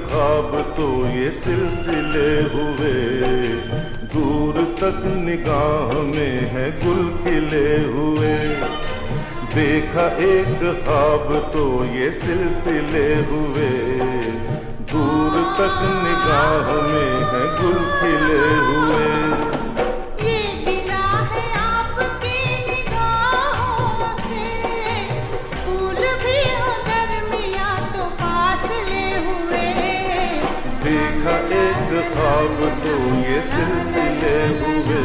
ख्वाब तो ये सिलसिले हुए, दूर तक निगाह में है गुल खिले हुए। देखा एक ख्वाब तो ये सिलसिले हुए, दूर तक निगाह में है गुल खिले हुए। देखा एक ख्वाब तो ये सिलसिले हुए,